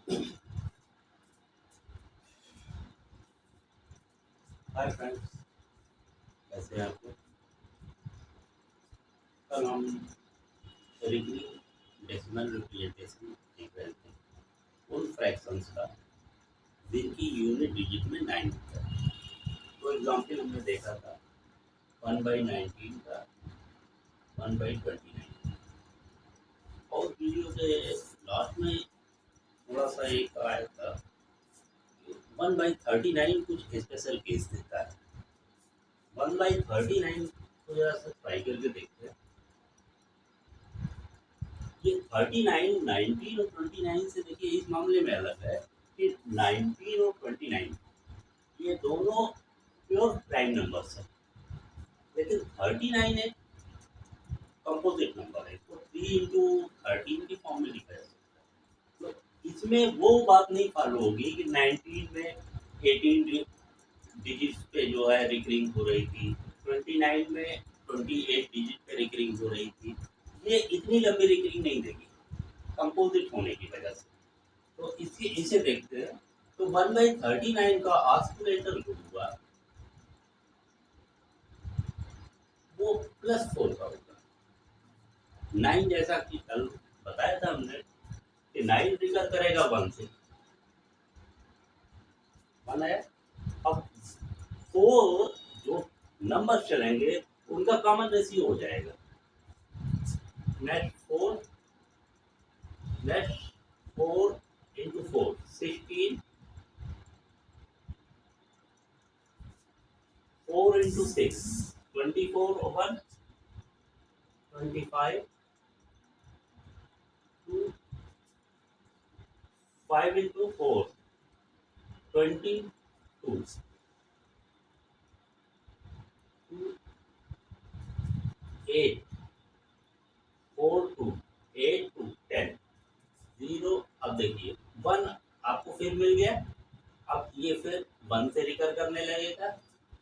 Hi friends, कैसे हैं आप लोग। कल हम रिकरिंग डेसिमल रिप्रेजेंटेशन देख रहे थे उन फ्रैक्शंस का जिनकी यूनिट डिजिट में 9 होता है। तो एग्जाम्पल हमने देखा था 1/19 का 1/29 और वीडियो के लास्ट में थोड़ा सा एक आया था 1/39 कुछ स्पेशल केस देता है। 1/39 को जरा सा ट्राई करके देखते हैं। ये 39, 19 और 29 से देखिए इस मामले में अलग है कि 19 और 29 ये दोनों प्योर प्राइम नंबर्स हैं, लेकिन 39 एक कंपोजिट नंबर है, तो 3 इंटू 13 के फॉर्म में लिखा जा सकता है। तो इसमें वो बात नहीं फॉलो होगी कि 19 में 18 डिजिट पे जो है रिकरिंग हो रही थी, 29 में 28 डिजिट पे रिकरिंग हो रही थी। ये इतनी लंबी रिकरिंग नहीं देगी कंपोजिट होने की वजह से। तो इसे देखते हैं। तो 1/39 का ऑस्किलेटर जो हुआ वो +4 का होगा। 9 जैसा कि कल बताया था हमने कि 9 रिकर करेगा 1 से, 1 है। अब 4 जो नंबर चलेंगे उनका कॉमन रेशियो हो जाएगा। Next 4 next 4 into 4 16, 4 into 6 24 over 25, 5 into 4 22, 8 4 2 8 2 10 0। अब देखिए 1 आपको फिर मिल गया। अब ये फिर 1 से रिकर करने लगेगा,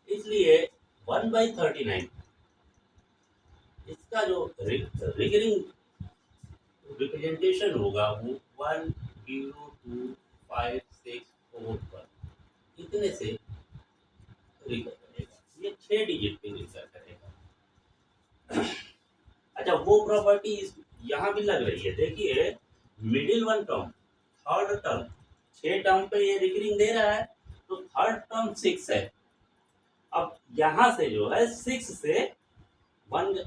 इसलिए 1/39 इसका जो रिकरिंग रिप्रेजेंटेशन होगा वो 1 0 2 5 6 4 1 इतने से रिकर करेगा। ये 6 डिजिट पे रिकर करेगा। अच्छा, वो प्रॉपर्टी यहाँ भी लग रही है। देखिए middle one term, third term, 6 term पे ये रिकरिंग दे रहा है, तो थर्ड टर्म 6 है। अब यहाँ से जो है 6 से 1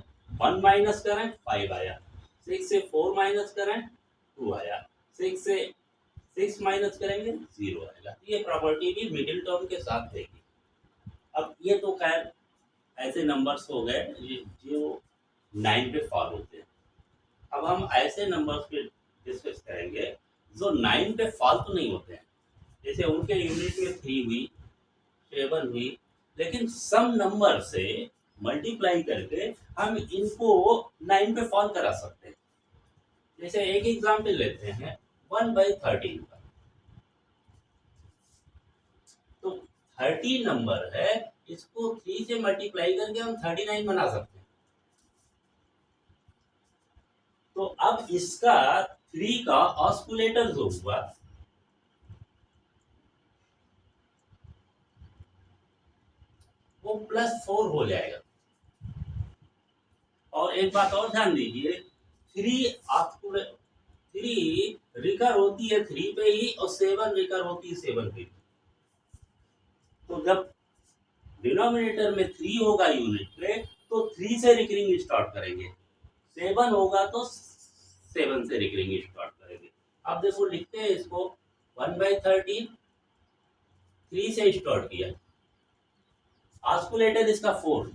1 माइनस करें 5 आया, 6 से 4 माइनस करें 2 आया, 6 से 6 माइनस करेंगे 0 आएगा। ये प्रॉपर्टी भी मिडिल टर्म के साथ देगी। अब ये तो खैर ऐसे नंबर्स हो गए जो 9 पे फॉल होते हैं। अब हम ऐसे नंबर्स पे डिस्कस करेंगे जो 9 पे फॉल तो नहीं होते हैं। जैसे उनके यूनिट में 3 हुई, 7 हुई, लेकिन सम नंबर से मल्टीप्लाई करके हम इनको 9 पे फॉल करा सकते हैं। जैसे एक एग्जाम्पल लेते हैं 1/13 का। तो 13 नंबर है, इसको 3 से मल्टीप्लाई करके हम 39 बना सकते हैं। तो अब इसका 3 का ऑस्कुलेटर जो हुआ वो +4 हो जाएगा। और एक बात और ध्यान दीजिए, 3 रिकर होती है 3 पे ही और 7 रिकर होती है 7 पे ही। तो जब डिनोमिनेटर में 3 होगा यूनिट पे तो 3 से रिकरिंग स्टार्ट करेंगे, 7 होगा तो 7 से रिकरिंग स्टार्ट करेंगे। अब देखो लिखते हैं इसको 1/13, 3 से स्टार्ट किया, ऑस्कुलेटर इसका 4,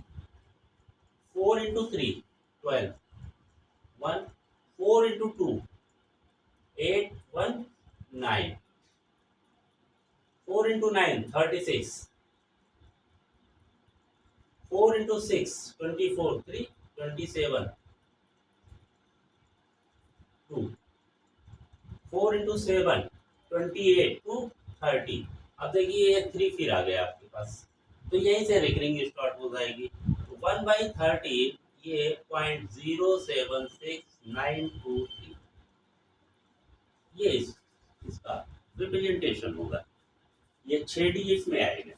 4 into 3 12, 1 4 into 2 8 1 9, 4 into 9 36, 4 into 6 24, 3 27, 2 4 into 7 28 to 30। अब देखिए ये 3 फिर आ गया आपके पास, तो यहीं से रिकरिंग स्टार्ट हो जाएगी। तो 1/13 ये 0.076923 ये इसका रिप्रेजेंटेशन होगा, ये 6 डिजिट में आएगा।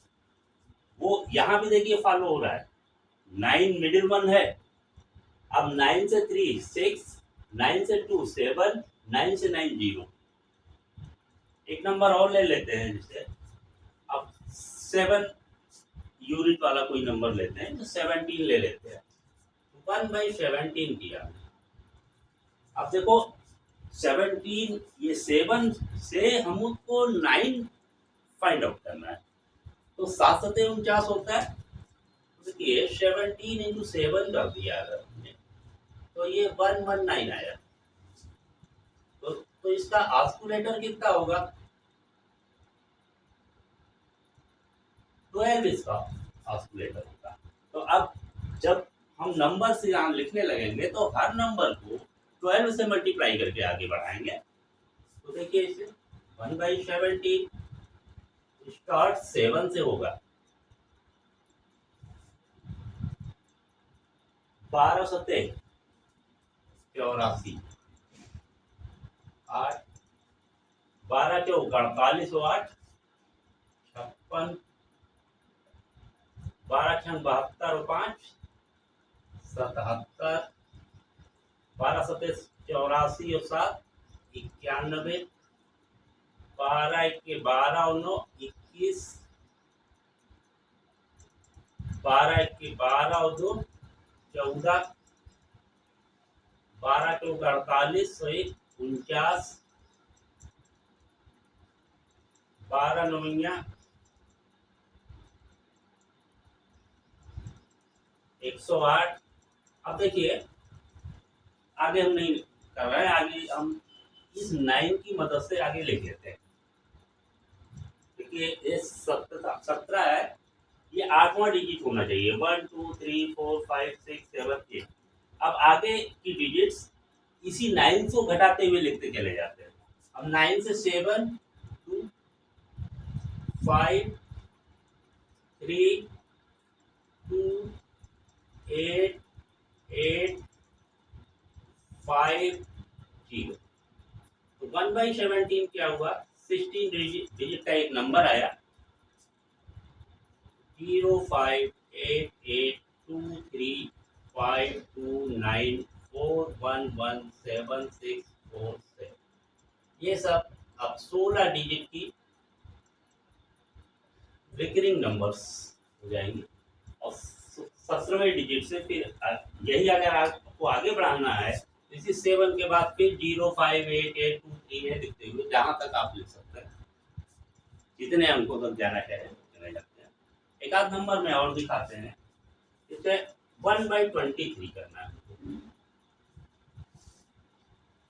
वो यहाँ भी देखिए फॉलो हो रहा है, 9 मिडिल वन है। अब 9 से 3 6, 9 से 2 7, 9 से 9 0। एक नंबर और ले लेते हैं, जैसे अब 7 यूनिट वाला कोई नंबर लेते हैं, तो 17 ले लेते हैं। 1/17 किया। अब देखो 17, ये 7 से हम उसको 9 फाइंड आउट करना है, तो 7×7 होता है। देखिए 17 इंटू 7 कर दिया अगर हमने, तो ये 119 आया। तो इसका ऑस्कुलेटर कितना होगा? 12 इसका ऑस्कुलेटर होगा। तो अब जब हम नंबर से यहाँ लिखने लगेंगे तो हर नंबर को 12 से मल्टीप्लाई करके आगे बढ़ाएंगे। तो देखिए इसे 1/17 स्टार्ट 7 से होगा, 12 7 84, 8 12 के 48 और 8 56, 12 6 72 और 5 77, 12 7 84 और 7 91, 12 1 12 और 9 21, 12 1 12 और 2 14, 12 के 48 और 1 49, 12 9 108। अब देखिए आगे हम नहीं कर रहे हैं, आगे हम इस 9 की मदद से आगे लिख लेते हैं। देखिए ये 17 है, ये 8वां डिजिट होना चाहिए, 1 2 3 4 5 6 7 8। अब आगे की डिजिट्स इसी 9 को घटाते हुए लिखते चले जाते हैं। अब 9 से 7 2 5 3 2 8 8 5 0। तो 1/17 क्या हुआ? 16 डिजिट का एक नंबर आया, 0588235294117647। ये सब अब 16 डिजिट की रिकरिंग नंबर्स हो जाएंगे। और 17वें डिजिट से फिर यही अगर आपको आगे बढ़ाना है, इसी 7 के बाद फिर 058823 है दिखते हुए जहां तक आप लिख सकते हैं, जितने अंकों तक जाना चाहे उतने लगते हैं। एक आध नंबर में और दिखाते हैं, इसे 1/23 करना है।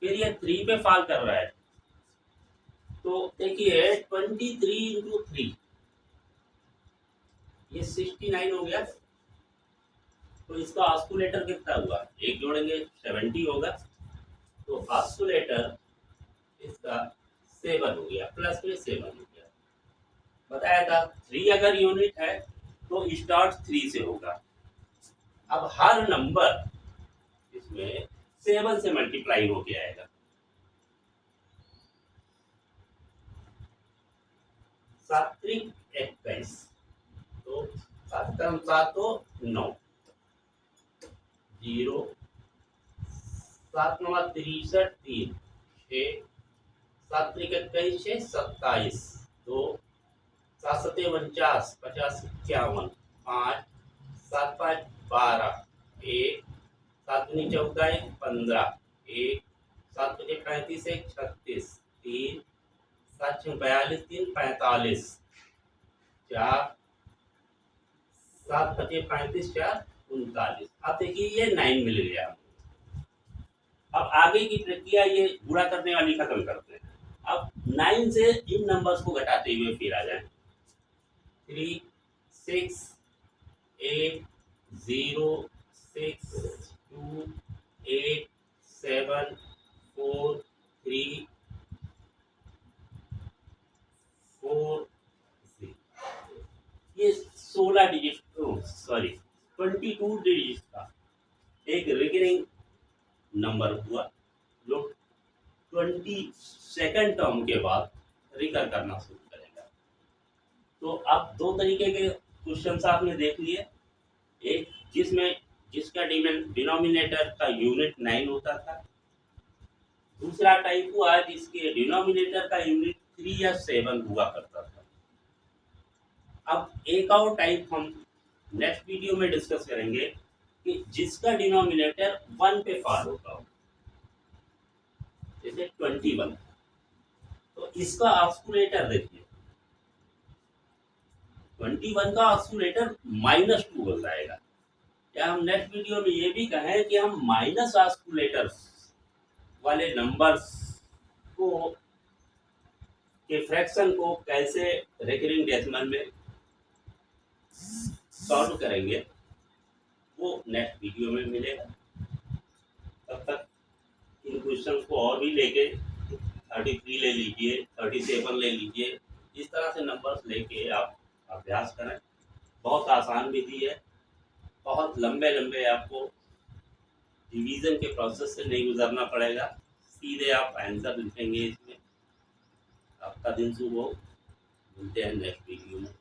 फिर ये 3 पे फॉल कर रहा है, तो देखिए 23 इंटू 3 ये 69 हो गया। तो इसका ऑस्कुलेटर कितना हुआ? एक जोड़ेंगे 70 होगा, तो ऑस्कुलेटर इसका 7 हो गया, प्लस में 7 हो गया। बताया था 3 अगर यूनिट है तो स्टार्ट 3 से होगा। अब हर नंबर इसमें 7 से मल्टीप्लाई होके आएगा। 7 3 21, तो 7 का 7 तो 9 0, 7 9 63 3 6, 7 3 21 6 27 2, 7 7 49 50 51 5, 7 5 12 1, 7 9 14 15 1, 7 5 35 1 36 3, 7 6 42 3 45 4, 7 5 35 4 39। अब देखिए ये 9 मिल गया। अब आगे की प्रक्रिया ये गुणा करने वाली खत्म करते हैं। अब 9 से इन नंबर्स को घटाते हुए फिर आ जाए, 3 6 8 0 6 2 8 7 4 3 4 0। ये 16 डिजिट, सॉरी 22 डिजिट का एक रिकरिंग नंबर हुआ, जो 22nd टर्म के बाद रिकर करना शुरू करेगा। तो अब दो तरीके के क्वेश्चन आपने देख लिए, एक जिसका डिनोमिनेटर का यूनिट 9 होता था, दूसरा टाइप हुआ जिसके डिनोमिनेटर का यूनिट 3 या 7 हुआ करता था। अब एक और टाइप हम नेक्स्ट वीडियो में डिस्कस करेंगे कि जिसका डिनोमिनेटर 1 पे फॉल होता हो, जैसे 21। तो इसका ऑस्कुलेटर देखिए, 21 का ऑस्कुलेटर -2 हो जाएगा। या हम नेक्स्ट वीडियो में ये भी कहें कि हम माइनस ऑस्कुलेटर्स वाले नंबर्स को के फ्रैक्शन को कैसे रिकरिंग डेसिमल में सॉल्व करेंगे, वो नेक्स्ट वीडियो में मिलेगा। तब तक इन क्वेश्चन को और भी लेके 33 ले लीजिए, 37 ले लीजिए, इस तरह से नंबर्स लेके आप अभ्यास करें। बहुत आसान विधि है, बहुत लंबे लंबे आपको डिवीजन के प्रोसेस से नहीं गुजरना पड़ेगा, सीधे आप आंसर लिखेंगे इसमें। आपका दिन शुभ हो, मिलते हैं नेक्स्ट वीडियो में।